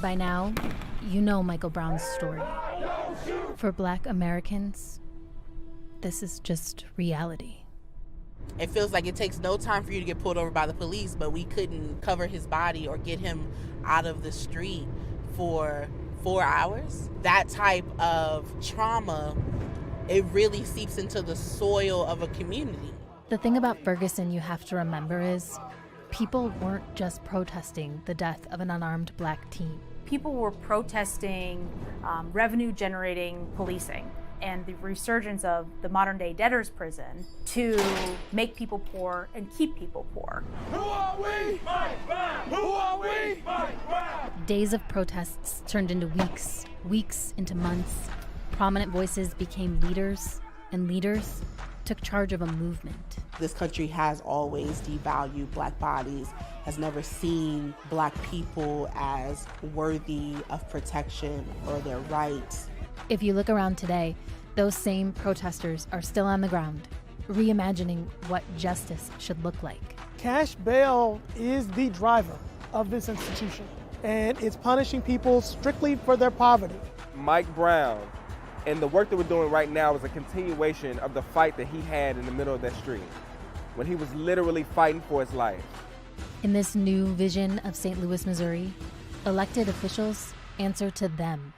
By now, you know Michael Brown's story. For Black Americans, this is just reality. It feels like it takes no time for you to get pulled over by the police, but we couldn't cover his body or get him out of the street for 4 hours. That type of trauma, it really seeps into the soil of a community. The thing about Ferguson you have to remember is people weren't just protesting the death of an unarmed Black teen. People were protesting revenue-generating policing and the resurgence of the modern-day debtor's prison to make people poor and keep people poor. Who are we? Mike Brown! Who are we? Mike Brown! Days of protests turned into weeks, weeks into months. Prominent voices became leaders, and leaders took charge of a movement. This country has always devalued Black bodies, has never seen Black people as worthy of protection or their rights. If you look around today, those same protesters are still on the ground, reimagining what justice should look like. Cash bail is the driver of this institution, and it's punishing people strictly for their poverty. Mike Brown and the work that we're doing right now is a continuation of the fight that he had in the middle of that street, when he was literally fighting for his life. In this new vision of St. Louis, Missouri, elected officials answer to them.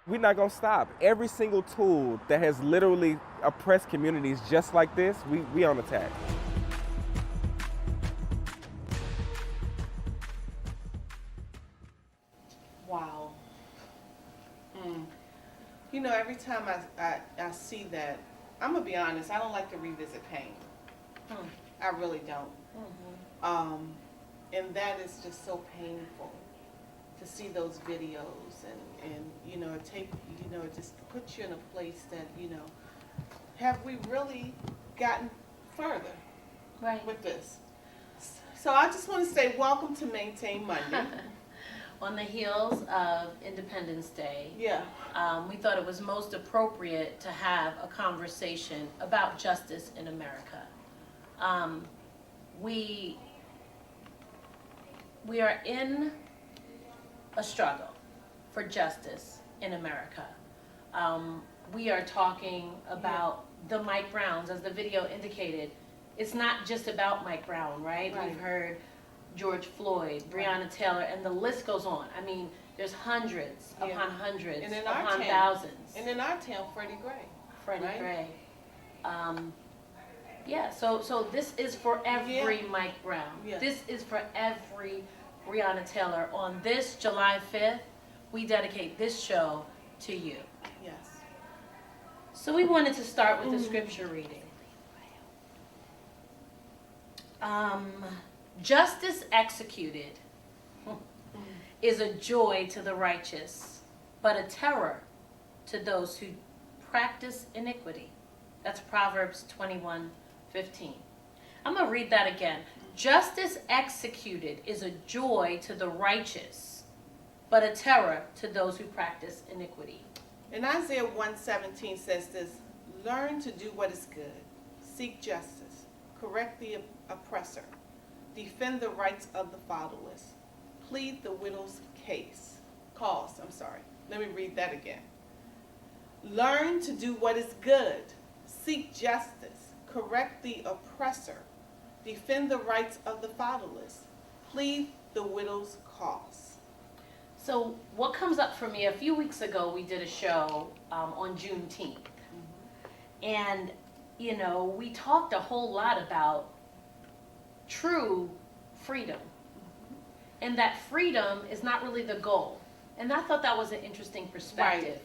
We're not gonna stop. Every single tool that has literally oppressed communities just like this, we on attack. Wow. You know, every time I see that, I'm gonna be honest, I don't like to revisit pain. I really don't. And that is just so painful to see those videos and you know, it just puts you in a place that, you know, have we really gotten further with this? So I just want to say welcome to Maintain Monday. On the heels of Independence Day, Yeah. we thought it was most appropriate to have a conversation about justice in America. We are in a struggle for justice in America. We are talking about the Mike Browns, as the video indicated. It's not just about Mike Brown, right? We've heard George Floyd, Breonna Taylor, and the list goes on. I mean, there's hundreds upon hundreds, And in upon our town, thousands. And in our town, Freddie Gray. Freddie right? Gray. So this is for every Mike Brown. Yeah. This is for every Breonna Taylor. On this July 5th, we dedicate this show to you. Yes. So we wanted to start with the scripture reading. Justice executed is a joy to the righteous, but a terror to those who practice iniquity. That's Proverbs 21:15. I'm going to read that again. Justice executed is a joy to the righteous, but a terror to those who practice iniquity. And Isaiah 1:17 says this, learn to do what is good, seek justice, correct the oppressor, defend the rights of the fatherless, plead the widow's cause. Let me read that again. Learn to do what is good, seek justice, correct the oppressor, defend the rights of the fatherless, plead the widow's cause. So what comes up for me, a few weeks ago we did a show on Juneteenth. And, you know, we talked a whole lot about true freedom. And that freedom is not really the goal. And I thought that was an interesting perspective.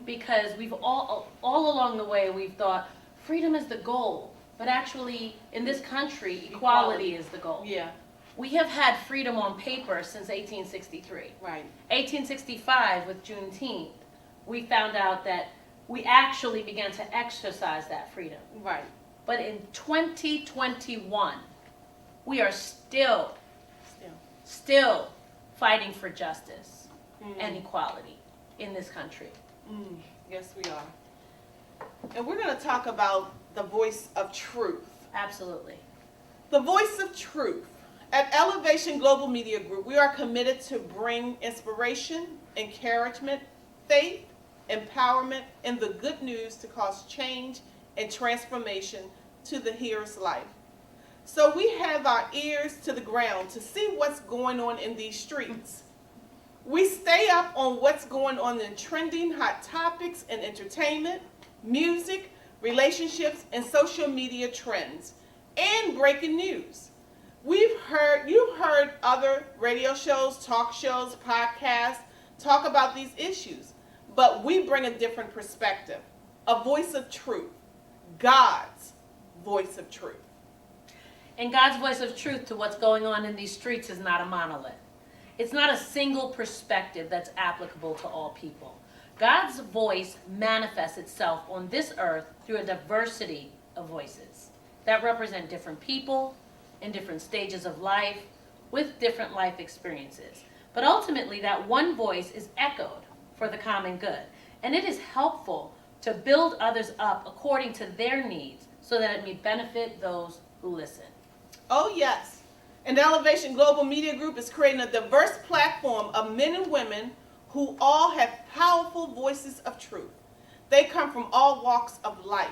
Because we've all along the way we've thought freedom is the goal. But actually, in this country, equality is the goal. Yeah. We have had freedom on paper since 1863. Right. 1865, with Juneteenth, we found out that we actually began to exercise that freedom. Right. But in 2021, we are still fighting for justice and equality in this country. Yes, we are. And we're going to talk about the voice of truth. Absolutely. The voice of truth. At Elevation Global Media Group, we are committed to bring inspiration, encouragement, faith, empowerment, and the good news to cause change and transformation to the hearer's life. So we have our ears to the ground to see what's going on in these streets. We stay up on what's going on in trending hot topics in entertainment, music, relationships, and social media trends, and breaking news. You've heard other radio shows, talk shows, podcasts talk about these issues, but we bring a different perspective, a voice of truth, God's voice of truth. And God's voice of truth to what's going on in these streets is not a monolith. It's not a single perspective that's applicable to all people. God's voice manifests itself on this earth through a diversity of voices that represent different people in different stages of life with different life experiences. But ultimately, that one voice is echoed for the common good. And it is helpful to build others up according to their needs so that it may benefit those who listen. Oh, yes. And Elevation Global Media Group is creating a diverse platform of men and women who all have powerful voices of truth. They come from all walks of life.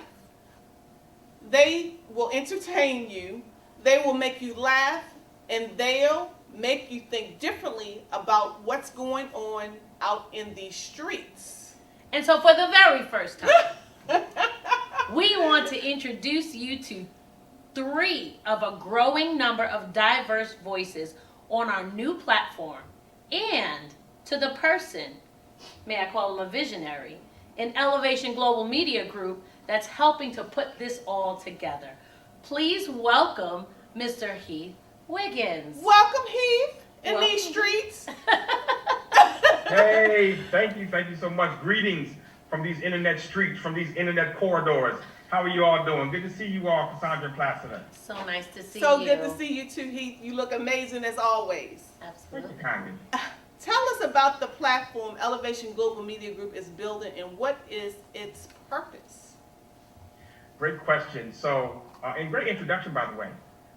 They will entertain you, they will make you laugh, and they'll make you think differently about what's going on out in these streets. And so for the very first time, we want to introduce you to 3 of a growing number of diverse voices on our new platform, and to the person, may I call him a visionary, in Elevation Global Media Group that's helping to put this all together. Please welcome Mr. Heath Wiggins. Welcome, Heath, in Welcome. these streets. Hey, thank you so much. Greetings from these internet streets, from these internet corridors. How are you all doing? Good to see you all, Cassandra and Placido. So nice to see So you. good to see you too, Heath. You look amazing as always. Absolutely. Thank you kindly. Tell us about the platform Elevation Global Media Group is building and what is its purpose? Great question. So, and great introduction, by the way.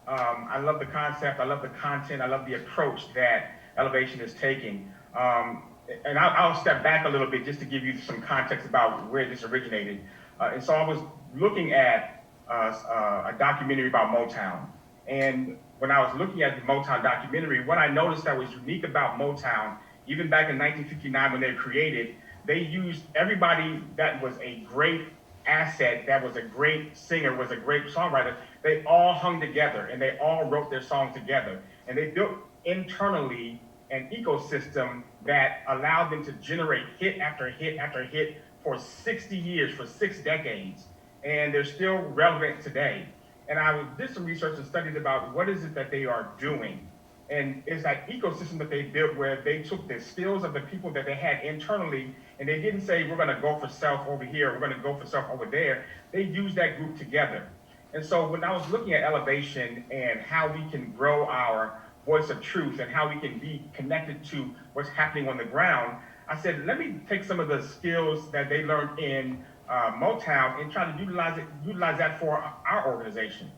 I love the concept, I love the content, I love the approach that Elevation is taking. And I'll step back a little bit just to give you some context about where this originated. And so I was looking at a documentary about Motown. And when I was looking at the Motown documentary, what I noticed that was unique about Motown, even back in 1959 when they were created, they used everybody that was a great asset, that was a great singer, was a great songwriter. They all hung together and they all wrote their songs together. And they built internally an ecosystem that allowed them to generate hit after hit after hit for 60 years, for 6 decades. And they're still relevant today. And I did some research and studied about what is it that they are doing. And it's that ecosystem that they built where they took the skills of the people that they had internally, and they didn't say, we're gonna go for self over here, we're gonna go for self over there. They used that group together. And so when I was looking at Elevation and how we can grow our voice of truth and how we can be connected to what's happening on the ground, I said, let me take some of the skills that they learned in Motown and try to utilize that for our organization.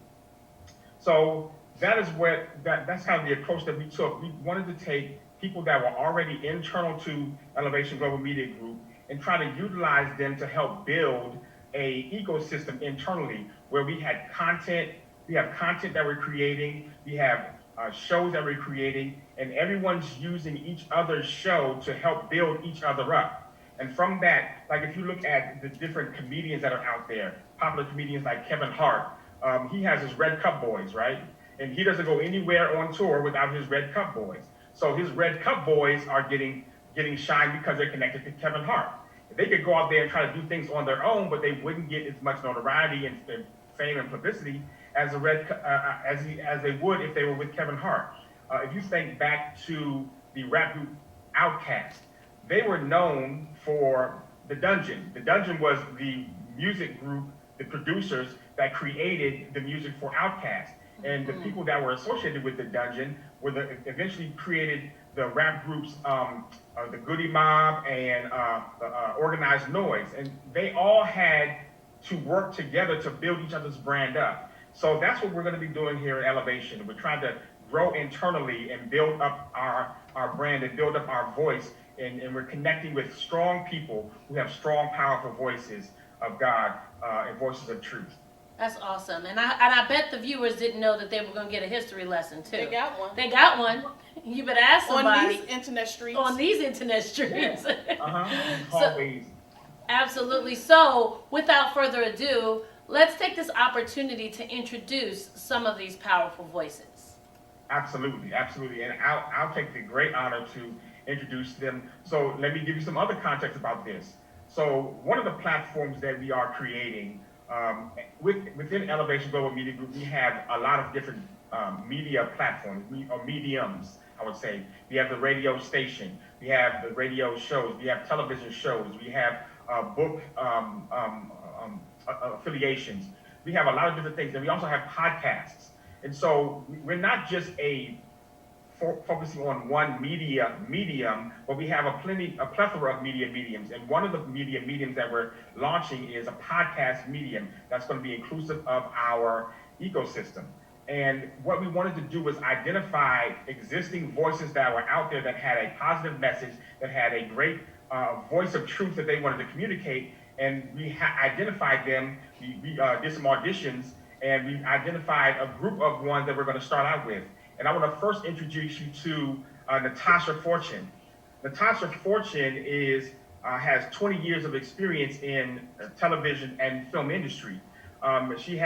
So that is that's kind of the approach that we took. We wanted to take people that were already internal to Elevation Global Media Group and try to utilize them to help build a ecosystem internally where we had content, we have content that we're creating, we have shows that we're creating, and everyone's using each other's show to help build each other up. And from that, like if you look at the different comedians that are out there, popular comedians like Kevin Hart, he has his Red Cup Boys, right? And he doesn't go anywhere on tour without his Red Cup Boys. So his Red Cup Boys are getting shine because they're connected to Kevin Hart. They could go out there and try to do things on their own, but they wouldn't get as much notoriety and fame and publicity as they would if they were with Kevin Hart. If you think back to the rap group Outkast, they were known for The Dungeon. The Dungeon was the music group, the producers that created the music for Outkast. And the people that were associated with The Dungeon eventually created the rap groups, the Goody Mob and Organized Noise. And they all had to work together to build each other's brand up. So that's what we're going to be doing here at Elevation. We're trying to grow internally and build up our brand and build up our voice. And we're connecting with strong people who have strong, powerful voices of God and voices of truth. That's awesome. And I bet the viewers didn't know that they were going to get a history lesson, too. They got one. They got one. You better ask somebody. On these internet streets. On these internet streets. Always. Absolutely. So, without further ado, let's take this opportunity to introduce some of these powerful voices. Absolutely, absolutely. And I'll take the great honor to introduce them. So let me give you some other context about this. So one of the platforms that we are creating within Elevation Global Media Group, we have a lot of different media platforms, or mediums, I would say. We have the radio station, we have the radio shows, we have television shows, we have book affiliations. We have a lot of different things, and we also have podcasts. And so we're not just focusing on one medium, but we have a plethora of media mediums. And one of the media mediums that we're launching is a podcast medium that's going to be inclusive of our ecosystem. And what we wanted to do was identify existing voices that were out there that had a positive message, that had a great voice of truth that they wanted to communicate. And we identified them, we did some auditions, and we identified a group of ones that we're going to start out with. And I want to first introduce you to Natasha Fortune. Natasha Fortune has 20 years of experience in television and film industry. She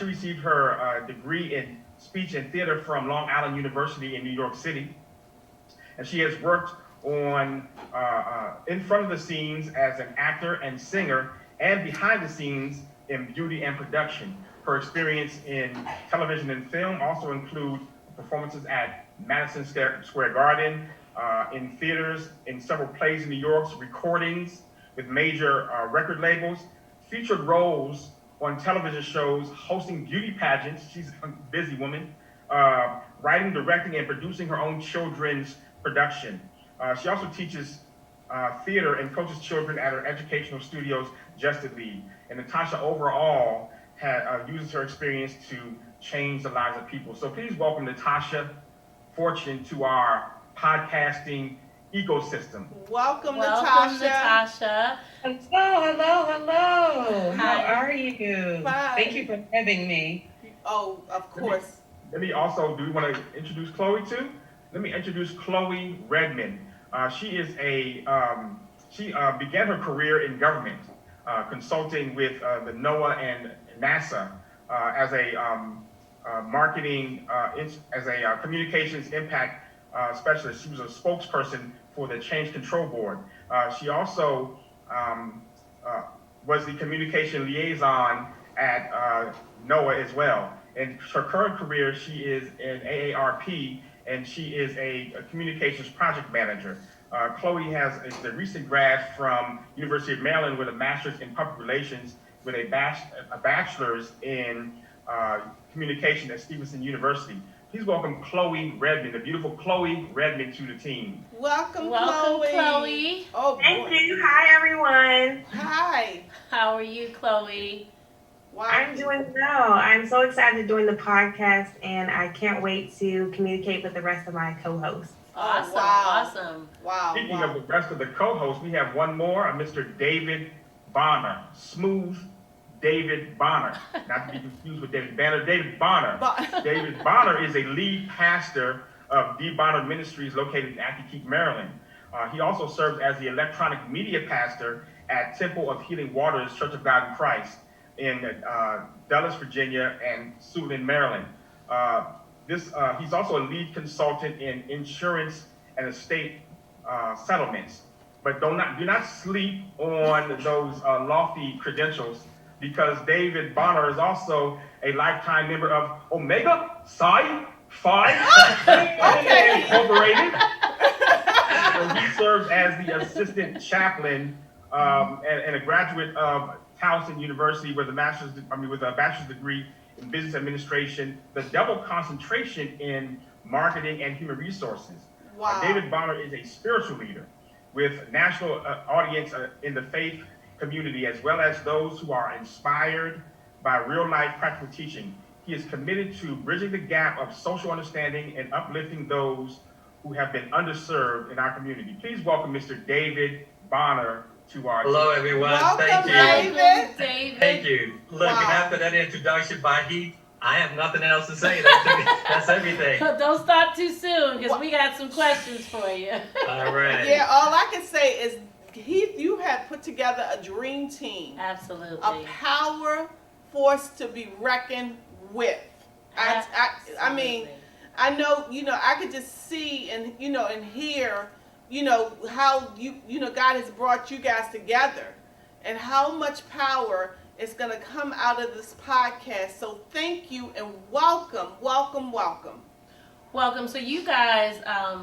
received her degree in speech and theater from Long Island University in New York City. And she has worked on in front of the scenes as an actor and singer, and behind the scenes in beauty and production. Her experience in television and film also include performances at Madison Square Garden, in theaters, in several plays in New York, recordings with major record labels, featured roles on television shows, hosting beauty pageants. She's a busy woman, writing, directing, and producing her own children's production. She also teaches theater and coaches children at her educational studios, Justed League. And Natasha overall uses her experience to change the lives of people. So please welcome Natasha Fortune to our podcasting ecosystem. Welcome, Natasha. Hello. How are you? Fine. Thank you for having me. Oh, of course. Let me also, do we want to introduce Chloe too? Let me introduce Chloe Redmon. She began her career in government, consulting with the NOAA and NASA as a marketing, as a communications impact specialist. She was a spokesperson for the Change Control Board. She also was the communication liaison at NOAA as well. In her current career, she is in AARP, and she is a communications project manager. Chloe is a recent grad from University of Maryland with a master's in public relations with a bachelor's in communication at Stevenson University. Please welcome Chloe Redmon, the beautiful Chloe Redmon, to the team. Welcome, Chloe. Oh, boy. Thank you. Hi, everyone. Hi. How are you, Chloe? Wow. I'm doing well. I'm so excited doing the podcast, and I can't wait to communicate with the rest of my co-hosts. Awesome, Wow. Wow. Speaking of the rest of the co-hosts, we have one more, Mr. David Bonner. Smooth David Bonner. Not to be confused with David Banner. David Bonner. David Bonner is a lead pastor of D. Bonner Ministries located in Acton, Maryland. He also serves as the electronic media pastor at Temple of Healing Waters Church of God in Christ in Dulles, Virginia, and Suitland, Maryland. He's also a lead consultant in insurance and estate settlements. But do not sleep on those lofty credentials, because David Bonner is also a lifetime member of Omega Psi Phi Incorporated. So he serves as the assistant chaplain and a graduate of Towson University with a bachelor's degree in business administration, the double concentration in marketing and human resources. Wow. David Bonner is a spiritual leader with national audience in the faith community, as well as those who are inspired by real life practical teaching. He is committed to bridging the gap of social understanding and uplifting those who have been underserved in our community. Please welcome Mr. David Bonner to our Hello, team. everyone. Welcome, Thank you. David. David. Thank you. Look, Wow. and after that introduction by Heath, I have nothing else to say. That's everything. Don't stop too soon, because we got some questions for you. All right. Yeah, all I can say is, Heath, you have put together a dream team. Absolutely. A power force to be reckoned with. I mean, I know, I could just see and, and hear, how God has brought you guys together and how much power is going to come out of this podcast. So thank you and welcome, welcome, welcome. Welcome. So you guys,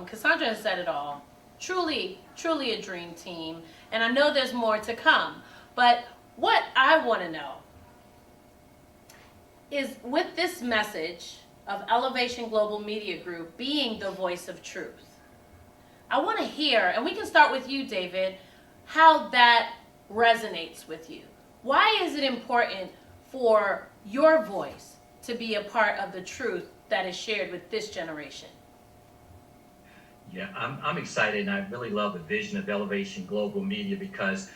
Cassandra has said it all. Truly, truly a dream team. And I know there's more to come. But what I want to know is, with this message of Elevation Global Media Group being the voice of truth, I want to hear, and we can start with you, David, how that resonates with you. Why is it important for your voice to be a part of the truth that is shared with this generation? Yeah, I'm excited, and I really love the vision of Elevation Global Media because,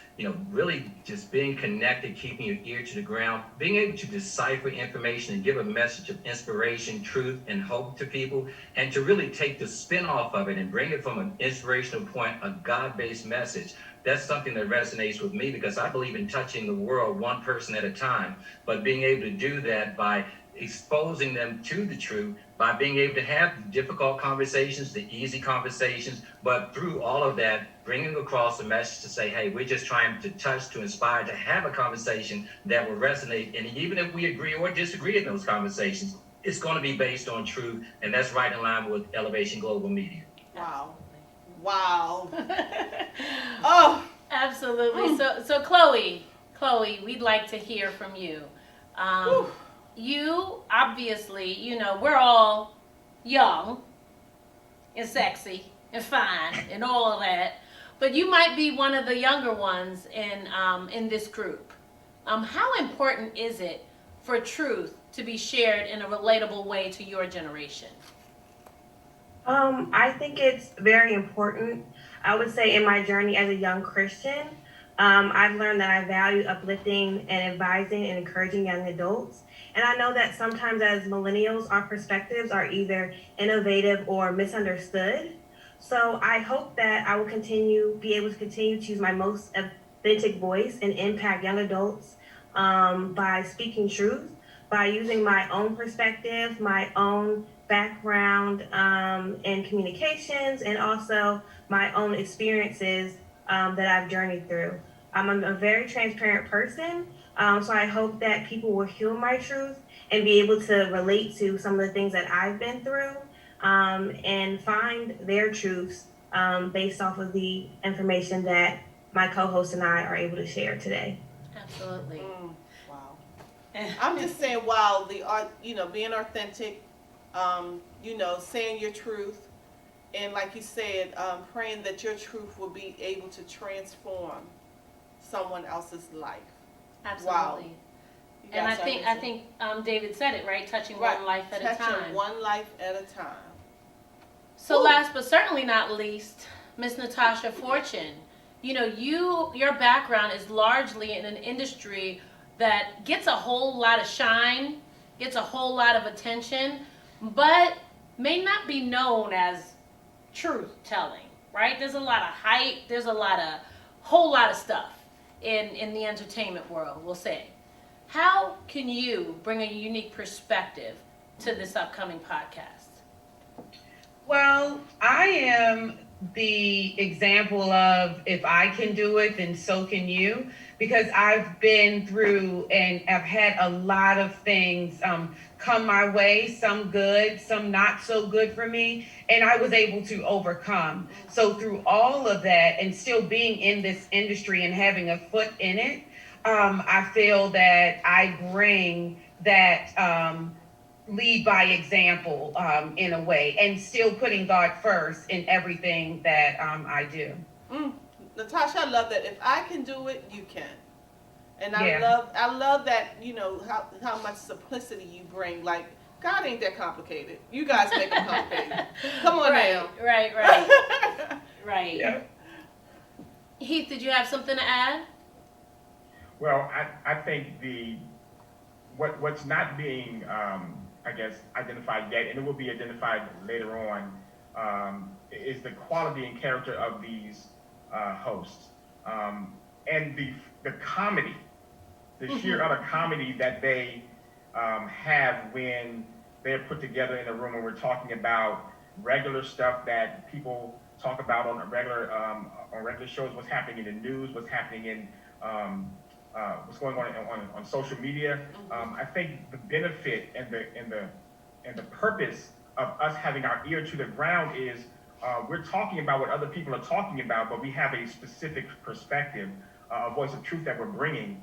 really just being connected, keeping your ear to the ground, being able to decipher information and give a message of inspiration, truth, and hope to people, and to really take the spin off of it and bring it from an inspirational point, a God-based message. That's something that resonates with me because I believe in touching the world one person at a time, but being able to do that by exposing them to the truth, by being able to have the difficult conversations, the easy conversations, but through all of that, bringing across a message to say, hey, we're just trying to touch, to inspire, to have a conversation that will resonate. And even if we agree or disagree in those conversations, it's going to be based on truth. And that's right in line with Elevation Global Media. Wow. Wow. Oh. Absolutely. So Chloe, we'd like to hear from you. You, obviously, we're all young and sexy and fine and all of that, but you might be one of the younger ones in this group. How important is it for truth to be shared in a relatable way to your generation? I think it's very important. I would say in my journey as a young Christian, I've learned that I value uplifting and advising and encouraging young adults. And I know that sometimes as millennials, our perspectives are either innovative or misunderstood. So I hope that I will be able to continue to use my most authentic voice and impact young adults by speaking truth, by using my own perspective, my own background in communications, and also my own experiences that I've journeyed through. I'm a very transparent person, so I hope that people will hear my truth and be able to relate to some of the things that I've been through and find their truths based off of the information that my co-host and I are able to share today. Absolutely. Wow. I'm just saying, wow, the art, being authentic, saying your truth, and like you said, praying that your truth will be able to transform someone else's life. Absolutely. Wow. And I think David said it, right? Touching one life at a time. Touching one life at a time. So last but certainly not least, Miss Natasha Fortune. Your background is largely in an industry that gets a whole lot of shine, gets a whole lot of attention, but may not be known as truth telling, right? There's a lot of hype, there's a whole lot of stuff in the entertainment world, we'll say. How can you bring a unique perspective to this upcoming podcast? Well, I am the example of, if I can do it, then so can you, because I've been through and I've had a lot of things come my way, some good, some not so good for me, and I was able to overcome. So through all of that and still being in this industry and having a foot in it, I feel that I bring that lead by example in a way, and still putting God first in everything that I do. Natasha, I love that. If I can do it, you can. And Yeah. I love that, you know, how much simplicity you bring. Like, God ain't that complicated. You guys make him complicated. Come on now. Right. Right. Yeah. Heath, did you have something to add? Well, I think what's not being, I guess, identified yet, and it will be identified later on, is the quality and character of these hosts, and the comedy, the sheer utter comedy that they have when they're put together in a room and we're talking about regular stuff that people talk about on regular shows, what's happening in the news, what's happening in what's going on social media. I think the benefit and the purpose of us having our ear to the ground is we're talking about what other people are talking about, but we have a specific perspective, a voice of truth that we're bringing.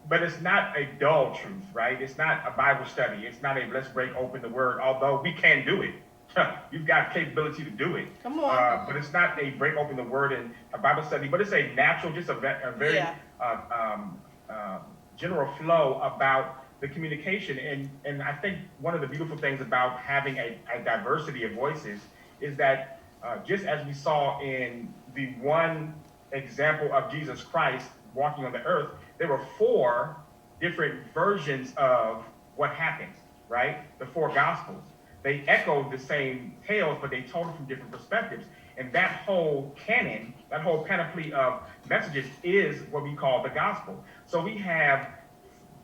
But it's not a dull truth, right? It's not a Bible study. It's not a let's break open the word, although we can do it. You've got capability to do it. Come on. But it's not a break open the word in a Bible study, but it's a natural, just a very general flow about the communication. And I think one of the beautiful things about having a diversity of voices is that just as we saw in the one example of Jesus Christ walking on the earth, there were 4 different versions of what happened, right? The 4 Gospels. They echoed the same tales, but they told it from different perspectives. And that whole canon, that whole panoply of messages is what we call the gospel. So we have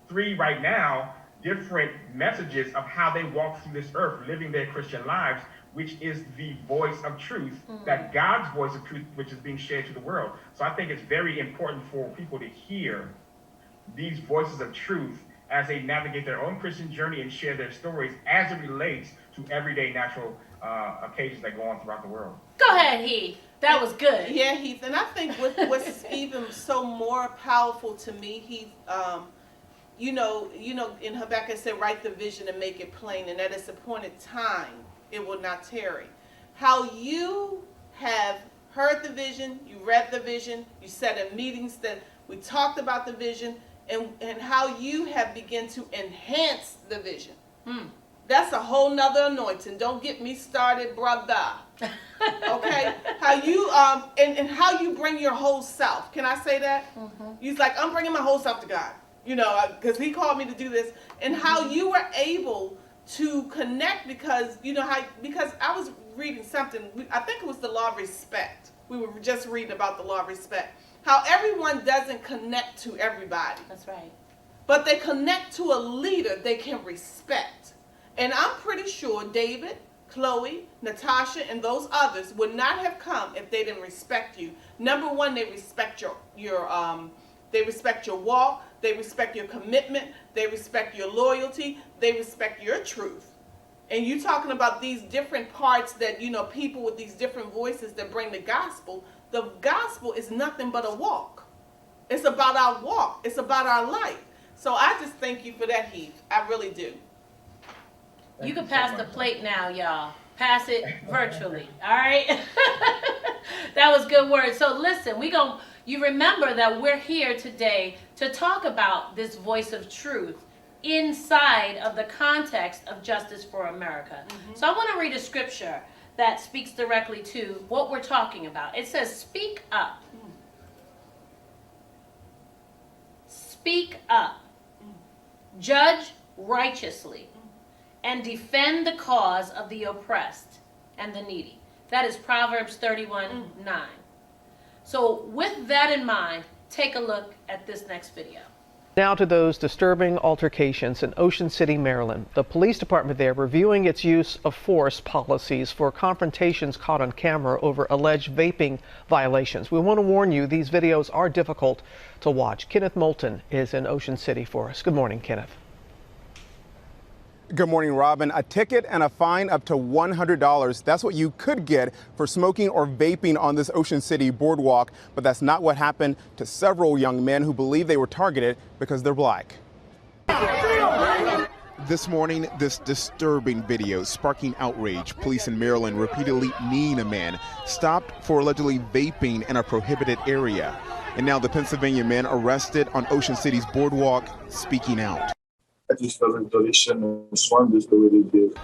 3 right now different messages of how they walk through this earth, living their Christian lives, which is the voice of truth, that God's voice of truth, which is being shared to the world. So I think it's very important for people to hear these voices of truth as they navigate their own Christian journey and share their stories as it relates to everyday natural occasions that go on throughout the world. Go ahead, Heath. That was good. Yeah, Heath. And I think what's even so more powerful to me, Heath, you know, in Habakkuk said, write the vision and make it plain, and at its appointed time, it will not tarry. How you have heard the vision, you read the vision, you said in meetings that we talked about the vision, and how you have begun to enhance the vision. That's a whole nother anointing. Don't get me started, brother. Okay? How you and how you bring your whole self. Can I say that? He's like, I'm bringing my whole self to God. You know, because he called me to do this. And how you were able to connect because I was reading something, I think it was the law of respect. We were just reading about the law of respect. How everyone doesn't connect to everybody. That's right. But they connect to a leader they can respect. And I'm pretty sure David, Chloe, Natasha, and those others would not have come if they didn't respect you. Number one, they respect your walk, they respect your commitment, they respect your loyalty, they respect your truth. And you talking about these different parts that, people with these different voices that bring the gospel. The gospel is nothing but a walk. It's about our walk. It's about our life. So I just thank you for that, Heath. I really do. You can pass the plate now, y'all. Pass it virtually, all right? That was good word. So listen, you remember that we're here today to talk about this voice of truth inside of the context of Justice for America. So I want to read a scripture that speaks directly to what we're talking about. It says, speak up. Speak up. Judge righteously. And defend the cause of the oppressed and the needy. That is Proverbs 31:9. So with that in mind, take a look at this next video. Now to those disturbing altercations in Ocean City, Maryland. The police department there reviewing its use of force policies for confrontations caught on camera over alleged vaping violations. We want to warn you, these videos are difficult to watch. Kenneth Moulton is in Ocean City for us. Good morning, Kenneth. Good morning, Robin. A ticket and a fine up to $100. That's what you could get for smoking or vaping on this Ocean City boardwalk. But that's not what happened to several young men who believe they were targeted because they're black. This morning, this disturbing video sparking outrage. Police in Maryland repeatedly kneeing a man stopped for allegedly vaping in a prohibited area. And now the Pennsylvania man arrested on Ocean City's boardwalk speaking out. I just felt like they shouldn't have swum this the way they did.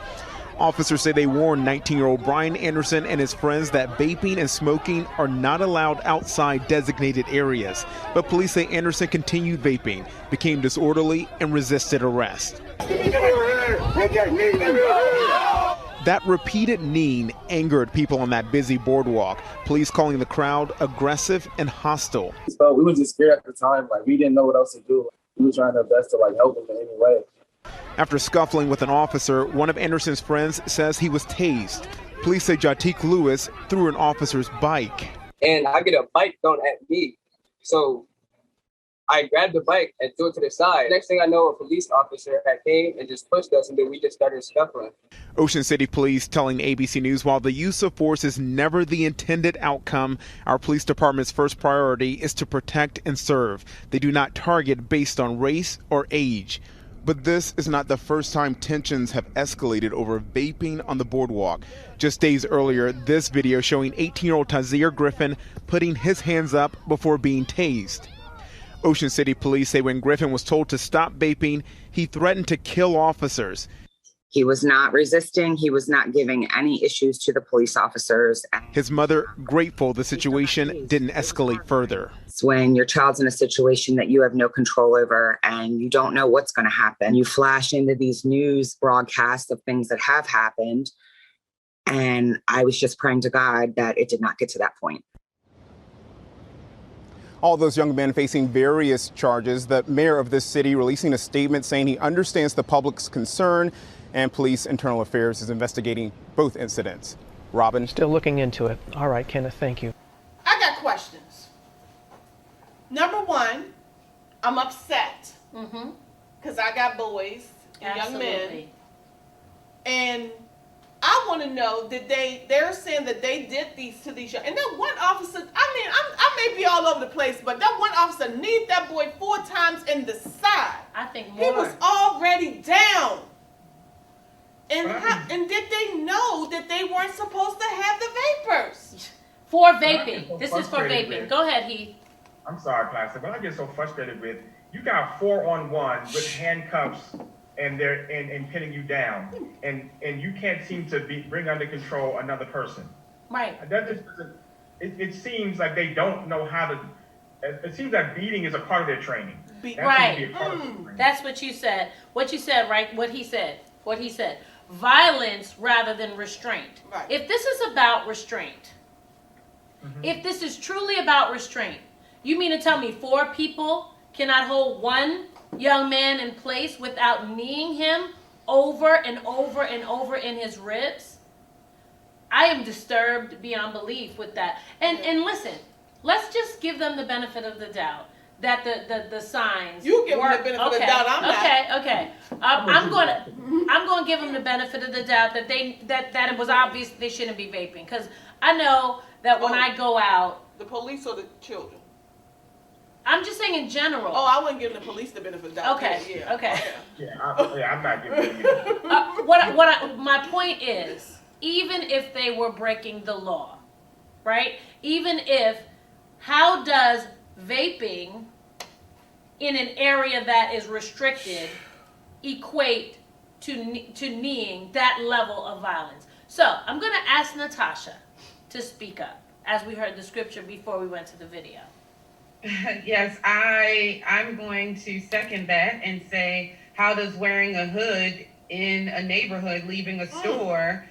Officers say they warned 19-year-old Brian Anderson and his friends that vaping and smoking are not allowed outside designated areas. But police say Anderson continued vaping, became disorderly, and resisted arrest. That repeated kneeing angered people on that busy boardwalk, police calling the crowd aggressive and hostile. So we were just scared at the time, like we didn't know what else to do. We were trying our best to help him in any way. After scuffling with an officer, one of Anderson's friends says he was tased. Police say Jatik Lewis threw an officer's bike. And I get a bike thrown at me. So I grabbed the bike and threw it to the side. Next thing I know, a police officer had came and just pushed us, and then we just started scuffling. Ocean City Police telling ABC News, while the use of force is never the intended outcome, our police department's first priority is to protect and serve. They do not target based on race or age. But this is not the first time tensions have escalated over vaping on the boardwalk. Just days earlier, this video showing 18-year-old Tazir Griffin putting his hands up before being tased. Ocean City Police say when Griffin was told to stop vaping, he threatened to kill officers. He was not resisting. He was not giving any issues to the police officers. His mother grateful the situation didn't escalate further. When your child's in a situation that you have no control over and you don't know what's going to happen, you flash into these news broadcasts of things that have happened. And I was just praying to God that it did not get to that point. All those young men facing various charges. The mayor of this city releasing a statement saying he understands the public's concern, and Police Internal Affairs is investigating both incidents. Robin? Still looking into it. All right, Kenneth, thank you. I got questions. Number one, I'm upset because I got boys and young men, and I want to know that they're saying that they did these to these young, and that one officer, I may be all over the place, but that one officer kneed that boy 4 times in the side. I think more. He was already down. And did they know that they weren't supposed to have the vapors? For vaping. This is for vaping. Go ahead, Heath. I'm sorry, Plastic, but I get so frustrated with, you got 4-on-1 with handcuffs and they're pinning you down, and you can't seem to bring under control another person. Right. That just doesn't, it seems like they don't know how to, it seems that beating is a part of their training. Right. That's what you said. What you said, right? What he said. Violence rather than restraint. Right. If this is about restraint, if this is truly about restraint, you mean to tell me 4 people cannot hold one young man in place without kneeing him over and over and over in his ribs? I am disturbed beyond belief with that. And listen, let's just give them the benefit of the doubt that the signs you give work. them the benefit of the doubt. I'm not. Okay. I'm going to give them the benefit of the doubt that that it was obvious they shouldn't be vaping, because I know that when I go out, the police or the children. I'm just saying in general. Oh, I wouldn't give the police the benefit of the doubt. Okay. Yeah. Okay. I'm not giving you. My point is, even if they were breaking the law, right? Even if, how does vaping in an area that is restricted equate to kneeing that level of violence? So I'm going to ask Natasha to speak up, as we heard the scripture before we went to the video. Yes, I'm going to second that and say, how does wearing a hood in a neighborhood, leaving a store,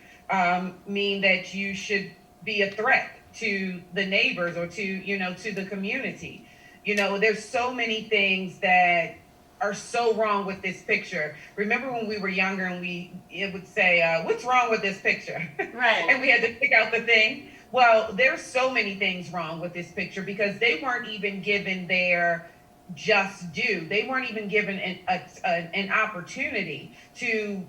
mean that you should be a threat to the neighbors or to the community? There's so many things that are so wrong with this picture. Remember when we were younger and it would say, what's wrong with this picture? Right. And we had to pick out the thing. Well, there's so many things wrong with this picture because they weren't even given their just due. They weren't even given an opportunity to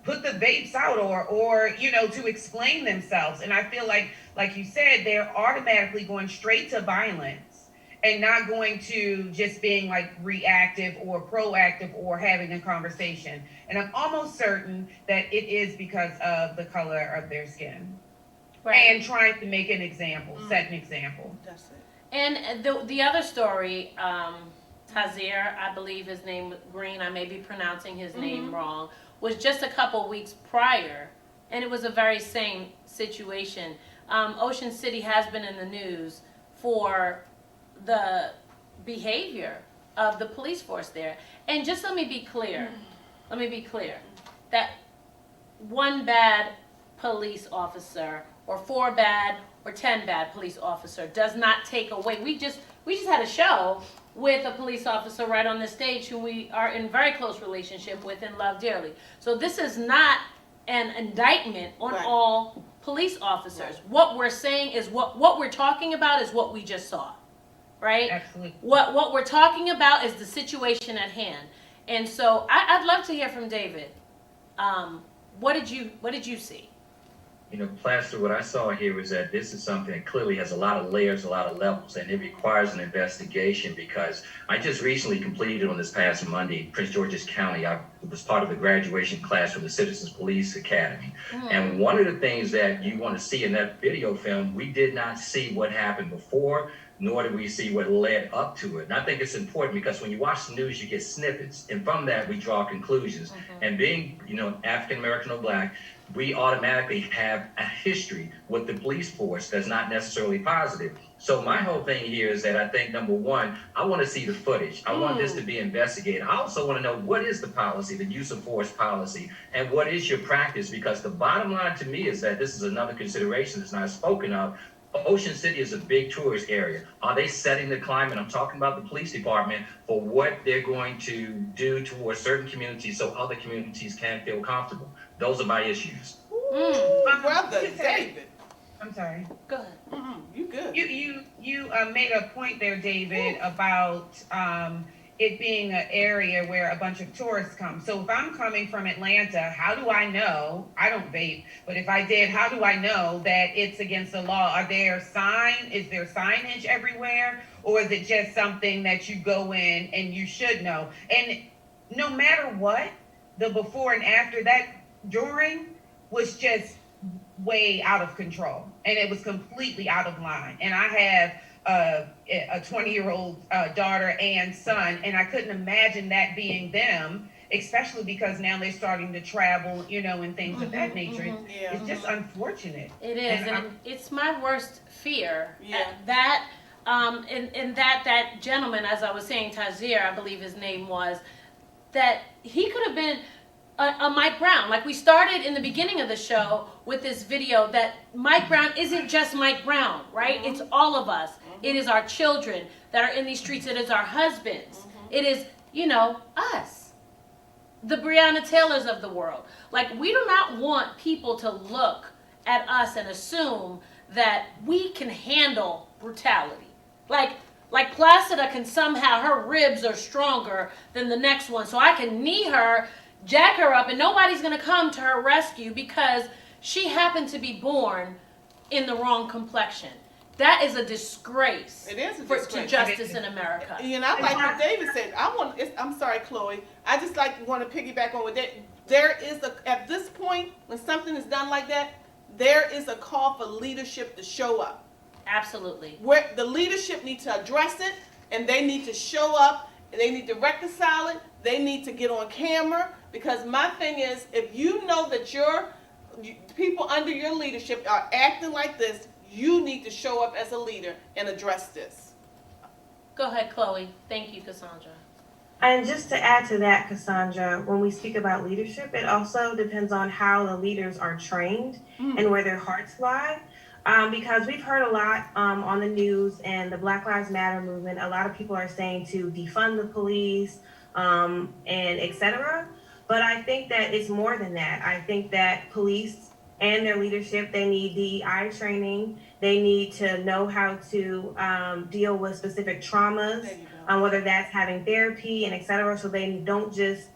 put the vapes out or to explain themselves. And I feel like you said, they're automatically going straight to violence and not going to just being like reactive or proactive or having a conversation. And I'm almost certain that it is because of the color of their skin. Right. And trying to make an example, set an example. That's it. And the other story, Tazir, I believe his name, Green, I may be pronouncing his name wrong, was just a couple weeks prior, and it was a very same situation. Ocean City has been in the news for the behavior of the police force there. And just let me be clear, that one bad police officer or 4 bad or 10 bad police officer does not take away. We just had a show with a police officer right on the stage who we are in very close relationship with and love dearly. So this is not an indictment on all police officers. What we're saying is what we're talking about is what we just saw, right? Absolutely. What we're talking about is the situation at hand. And so I'd love to hear from David. What did you see? You know, Plaster, what I saw here was that this is something that clearly has a lot of layers, a lot of levels, and it requires an investigation because I just recently completed on this past Monday, Prince George's County. I was part of the graduation class from the Citizens Police Academy. And one of the things that you want to see in that video film, we did not see what happened before, nor did we see what led up to it. And I think it's important because when you watch the news, you get snippets. And from that, we draw conclusions. And being, you know, African-American or Black, we automatically have a history with the police force that's not necessarily positive. So my whole thing here is that I think, number one, I want to see the footage. I want this to be investigated. I also want to know what is the policy, the use of force policy, and what is your practice? Because the bottom line to me is that this is another consideration that's not spoken of. Ocean City is a big tourist area. Are they setting the climate? I'm talking about the police department for what they're going to do towards certain communities so other communities can feel comfortable. Those are my issues. Brother David. I'm sorry. Go ahead. You good. You made a point there, David, about it being an area where a bunch of tourists come. So if I'm coming from Atlanta, how do I know? I don't vape, but if I did, how do I know that it's against the law? Is there signage everywhere? Or is it just something that you go in and you should know? And no matter what, the before and after that, during was just way out of control. And it was completely out of line. And I have a 20-year-old daughter and son, and I couldn't imagine that being them, especially because now they're starting to travel, you know, and things of that nature. It's just unfortunate. It is, and it's my worst fear. That that gentleman, as I was saying, Tazir, I believe his name was, that he could have been a Mike Brown. Like we started in the beginning of the show with this video that Mike Brown isn't just Mike Brown, right? It's all of us. It is our children that are in these streets. It is our husbands. It is, you know, us. The Breonna Taylors of the world. Like we do not want people to look at us and assume that we can handle brutality. Like Placida can somehow, her ribs are stronger than the next one. So I can knee her, jack her up, and nobody's going to come to her rescue because she happened to be born in the wrong complexion. That is a disgrace. It is a to disgrace. justice in America. You know, like what David said, I'm sorry, Chloe. I just want to piggyback on what there is at this point, when something is done like that, there is a call for leadership to show up. Absolutely. Where the leadership needs to address it, and they need to show up, and they need to reconcile it. They need to get on camera, because my thing is, if you know that your people under your leadership are acting like this, you need to show up as a leader and address this. Go ahead, Chloe. Thank you, Cassandra. And just to add to that, Cassandra, when we speak about leadership, it also depends on how the leaders are trained and where their hearts lie. Because we've heard a lot on the news and the Black Lives Matter movement, a lot of people are saying to defund the police and et cetera. But I think that it's more than that. I think that police and their leadership, they need DEI training. They need to know how to deal with specific traumas, whether that's having therapy and et cetera, so they don't just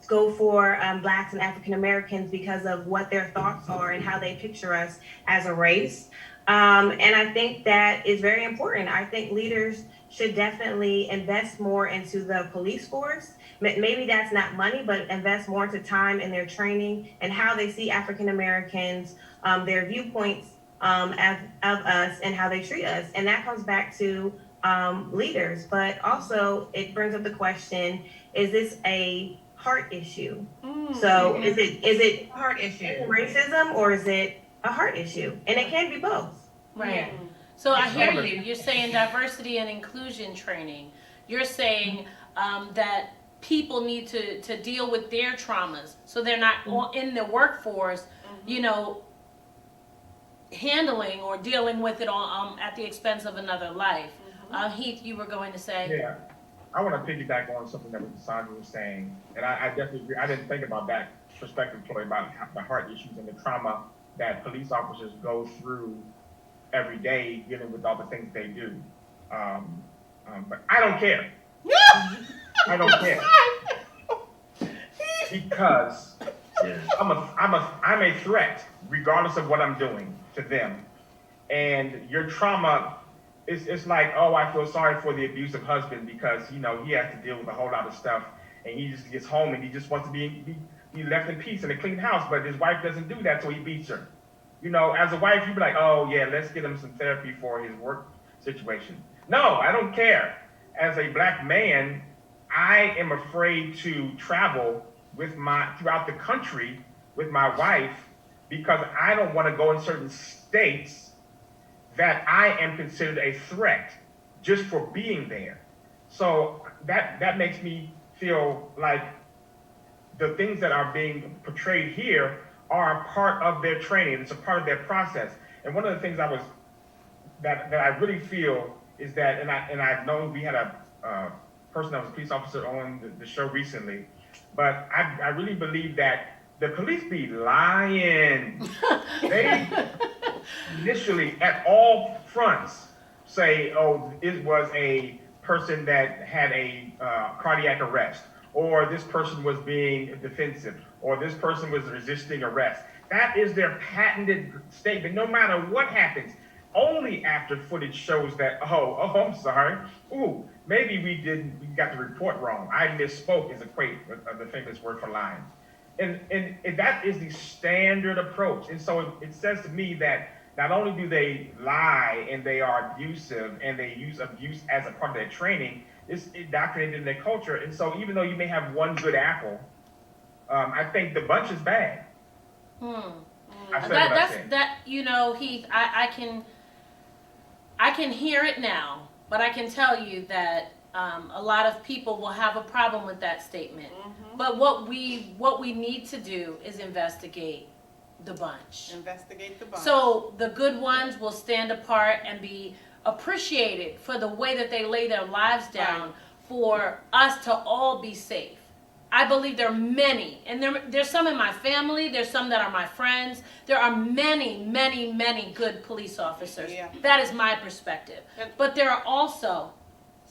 go for Blacks and African Americans because of what their thoughts are and how they picture us as a race. And I think that is very important. I think leaders should definitely invest more into the police force. Maybe that's not money, but invest more into time in their training and how they see African Americans, their viewpoints of us and how they treat us. And that comes back to leaders. But also it brings up the question, is this a heart issue? So is it heart issue, racism, or is it a heart issue? And it can be both. Right. So I hear you. You're saying diversity and inclusion training. You're saying that people need to deal with their traumas so they're not in the workforce, you know, handling or dealing with it on at the expense of another life. Heath, you were going to say? Yeah. I want to piggyback on something that Sandra was saying, and I definitely agree. I didn't think about that perspective, Chloe, about the heart issues and the trauma that police officers go through every day dealing with all the things they do. But I don't care. I don't care. Because I'm a threat, regardless of what I'm doing to them. And your trauma, it's like, oh, I feel sorry for the abusive husband because, you know, he has to deal with a whole lot of stuff, and he just gets home and he just wants to be left in peace in a clean house, but his wife doesn't do that, so he beats her. You know, as a wife, you'd be like, oh yeah, let's get him some therapy for his work situation. No, I don't care. As a black man, I am afraid to travel throughout the country with my wife because I don't want to go in certain states that I am considered a threat just for being there. So that makes me feel like the things that are being portrayed here are a part of their training. It's a part of their process. And one of the things that I really feel is that, and I know we had a person that was a police officer on the show recently, but I really believe that the police be lying. They initially, at all fronts, say, oh, it was a person that had a cardiac arrest, or this person was being defensive, or this person was resisting arrest. That is their patented statement, no matter what happens. Only after footage shows that, oh, I'm sorry. Ooh, maybe we got the report wrong. I misspoke is the famous word for lying. And that is the standard approach. And so it says to me that not only do they lie and they are abusive and they use abuse as a part of their training, it's indoctrinated in their culture. And so even though you may have one good apple, I think the bunch is bad. That you know, Heath, I can hear it now, but I can tell you that a lot of people will have a problem with that statement. But what we need to do is investigate the bunch. Investigate the bunch. So the good ones will stand apart and be appreciated for the way that they lay their lives down for us to all be safe. I believe there are many, and there's some in my family, there's some that are my friends. There are many, many, many good police officers. Yeah. That is my perspective. But there are also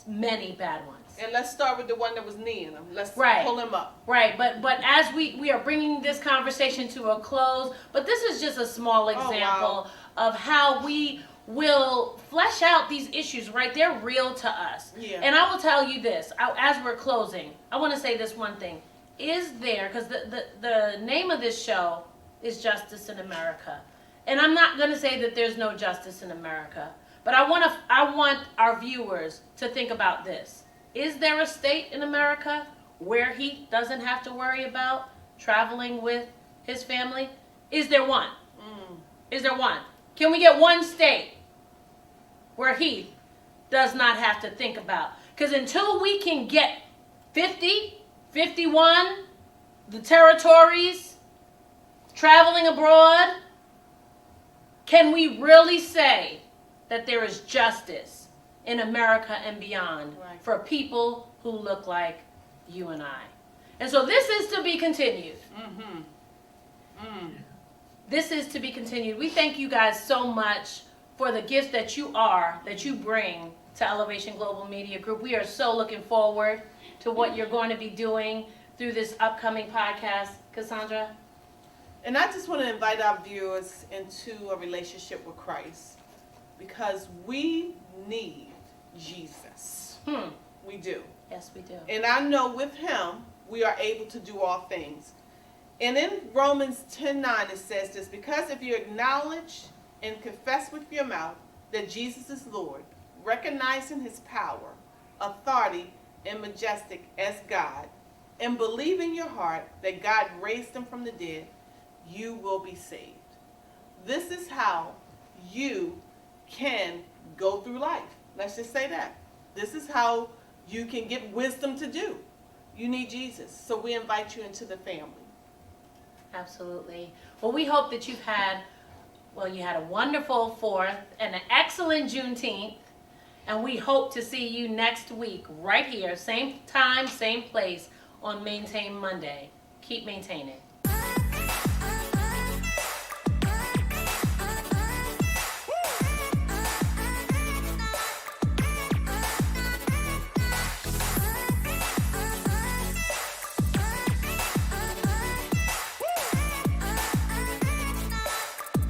many bad ones. And let's start with the one that was kneeing him. Let's pull him up. Right, but as we are bringing this conversation to a close, but this is just a small example of how we will flesh out these issues, right? They're real to us. Yeah. And I will tell you this, as we're closing, I want to say this one thing. Is there, because the name of this show is Justice in America. And I'm not going to say that there's no justice in America, but I want our viewers to think about this. Is there a state in America where he doesn't have to worry about traveling with his family? Is there one? Is there one? Can we get one state where he does not have to think about? Because until we can get 50, 51, the territories, traveling abroad, can we really say that there is justice in America and beyond for people who look like you and I? And so this is to be continued. This is to be continued. We thank you guys so much for the gifts that you bring to Elevation Global Media Group. We are so looking forward to what you're going to be doing through this upcoming podcast. Cassandra? And I just want to invite our viewers into a relationship with Christ, because we need Jesus. We do. Yes, we do. And I know with him, we are able to do all things. And in Romans 10:9, it says this: because if you acknowledge and confess with your mouth that Jesus is Lord, recognizing his power, authority, and majestic as God, and believe in your heart that God raised him from the dead, you will be saved. This is how you can go through life. Let's just say that. This is how you can get wisdom to do. You need Jesus. So we invite you into the family. Absolutely. Well, we hope that you had a wonderful 4th and an excellent Juneteenth. And we hope to see you next week right here, same time, same place on Maintain Monday. Keep maintaining.